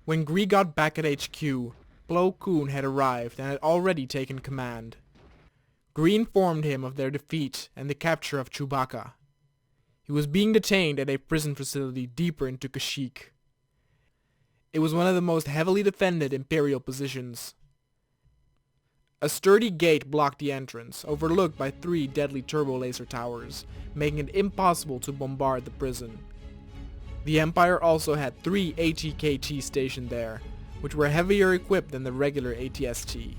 When Gree got back at HQ, Plo Koon had arrived and had already taken command. Gree informed him of their defeat and the capture of Chewbacca. He was being detained at a prison facility deeper into Kashyyyk. It was one of the most heavily defended Imperial positions. A sturdy gate blocked the entrance, overlooked by 3 deadly turbo laser towers, making it impossible to bombard the prison. The Empire also had 3 AT-KT stationed there, which were heavier equipped than the regular AT-ST.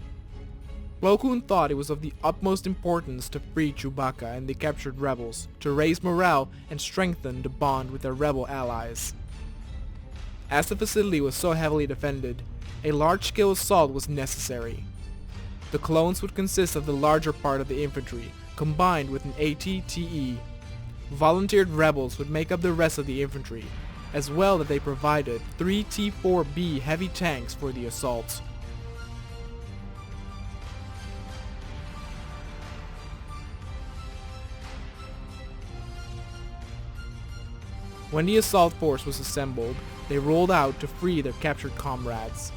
Plo Koon thought it was of the utmost importance to free Chewbacca and the captured rebels, to raise morale and strengthen the bond with their rebel allies. As the facility was so heavily defended, a large-scale assault was necessary. The clones would consist of the larger part of the infantry, combined with an AT-TE. Volunteered rebels would make up the rest of the infantry, as well that they provided 3 T-4B heavy tanks for the assault. When the assault force was assembled, they rolled out to free their captured comrades.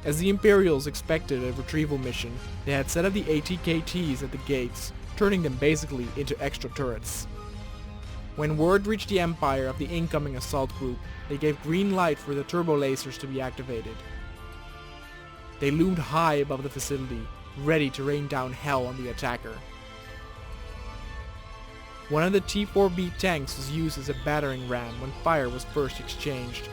As the Imperials expected a retrieval mission, they had set up the AT-KTs at the gates, turning them basically into extra turrets. When word reached the Empire of the incoming assault group, they gave green light for the turbo lasers to be activated. They loomed high above the facility, ready to rain down hell on the attacker. One of the T-4B tanks was used as a battering ram when fire was first exchanged.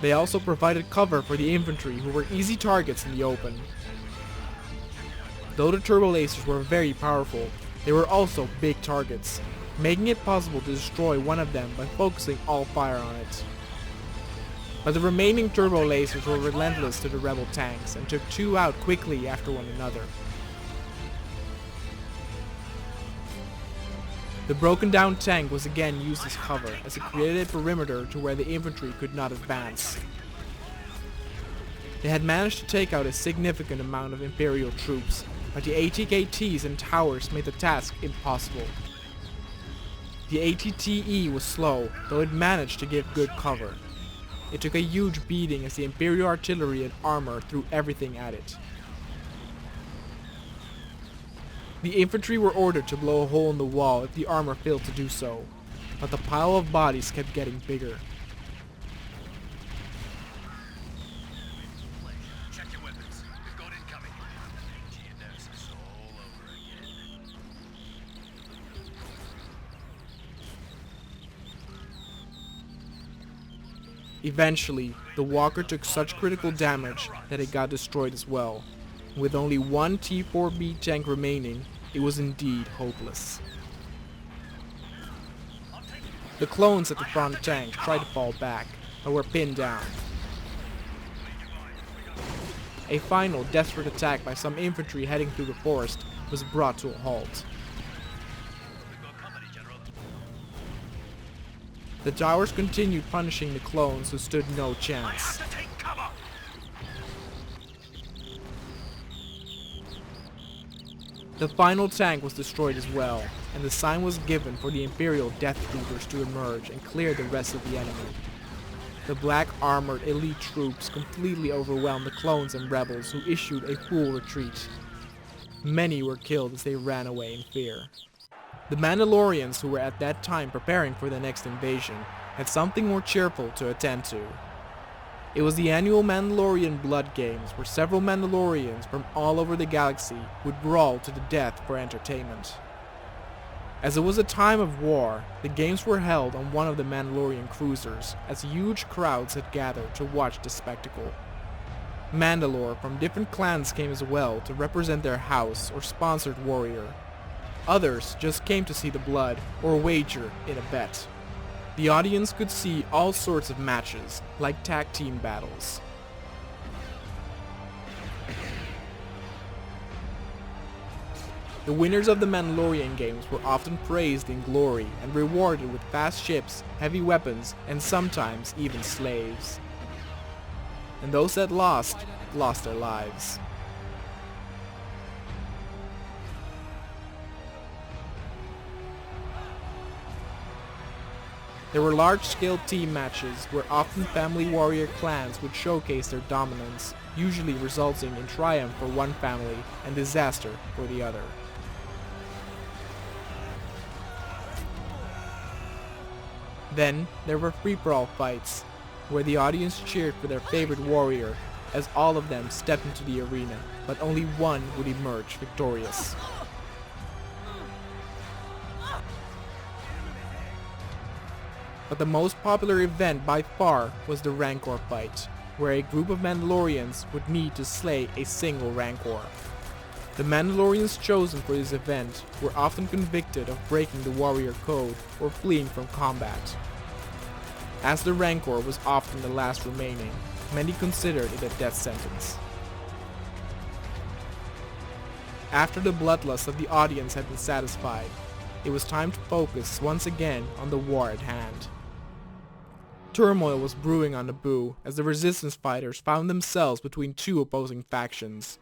They also provided cover for the infantry, who were easy targets in the open. Though the turbo lasers were very powerful, they were also big targets, making it possible to destroy one of them by focusing all fire on it. But the remaining turbo lasers were relentless to the rebel tanks and took 2 out quickly after one another. The broken down tank was again used as cover, as it created a perimeter to where the infantry could not advance. They had managed to take out a significant amount of Imperial troops, but the AT-KTs and towers made the task impossible. The AT-TE was slow, though it managed to give good cover. It took a huge beating as the Imperial artillery and armor threw everything at it. The infantry were ordered to blow a hole in the wall if the armor failed to do so, but the pile of bodies kept getting bigger. Check your weapons. We've got incoming. This all over again. Eventually, the walker took such critical damage that it got destroyed as well. With only 1 T-4B tank remaining, it was indeed hopeless. The clones at the front tank tried to fall back, but were pinned down. A final desperate attack by some infantry heading through the forest was brought to a halt. The towers continued punishing the clones who stood no chance. The final tank was destroyed as well, and the sign was given for the Imperial Death Troopers to emerge and clear the rest of the enemy. The black armored elite troops completely overwhelmed the clones and rebels, who issued a full retreat. Many were killed as they ran away in fear. The Mandalorians, who were at that time preparing for the next invasion, had something more cheerful to attend to. It was the annual Mandalorian Blood Games, where several Mandalorians from all over the galaxy would brawl to the death for entertainment. As it was a time of war, the games were held on one of the Mandalorian cruisers, as huge crowds had gathered to watch the spectacle. Mandalore from different clans came as well to represent their house or sponsored warrior. Others just came to see the blood or wager in a bet. The audience could see all sorts of matches, like tag team battles. The winners of the Mandalorian games were often praised in glory and rewarded with fast ships, heavy weapons, and sometimes even slaves. And those that lost their lives. There were large-scale team matches where often family warrior clans would showcase their dominance, usually resulting in triumph for one family and disaster for the other. Then there were free-for-all fights, where the audience cheered for their favorite warrior as all of them stepped into the arena, but only one would emerge victorious. But the most popular event by far was the Rancor fight, where a group of Mandalorians would need to slay a single Rancor. The Mandalorians chosen for this event were often convicted of breaking the warrior code or fleeing from combat. As the Rancor was often the last remaining, many considered it a death sentence. After the bloodlust of the audience had been satisfied, it was time to focus once again on the war at hand. Turmoil was brewing on Naboo as the resistance fighters found themselves between two opposing factions.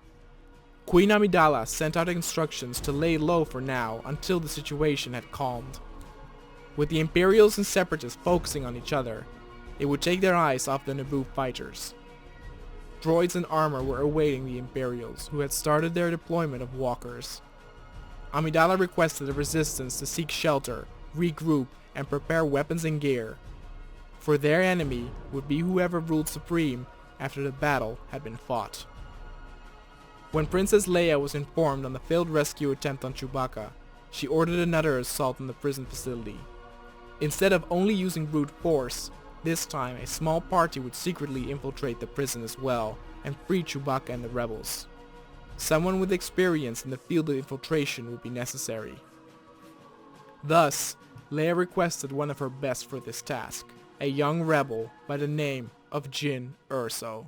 Queen Amidala sent out instructions to lay low for now until the situation had calmed. With the Imperials and Separatists focusing on each other, it would take their eyes off the Naboo fighters. Droids and armor were awaiting the Imperials, who had started their deployment of walkers. Amidala requested the resistance to seek shelter, regroup, and prepare weapons and gear, for their enemy would be whoever ruled supreme after the battle had been fought. When Princess Leia was informed on the failed rescue attempt on Chewbacca, she ordered another assault on the prison facility. Instead of only using brute force, this time a small party would secretly infiltrate the prison as well and free Chewbacca and the rebels. Someone with experience in the field of infiltration would be necessary. Thus, Leia requested one of her best for this task, a young rebel by the name of Jyn Erso.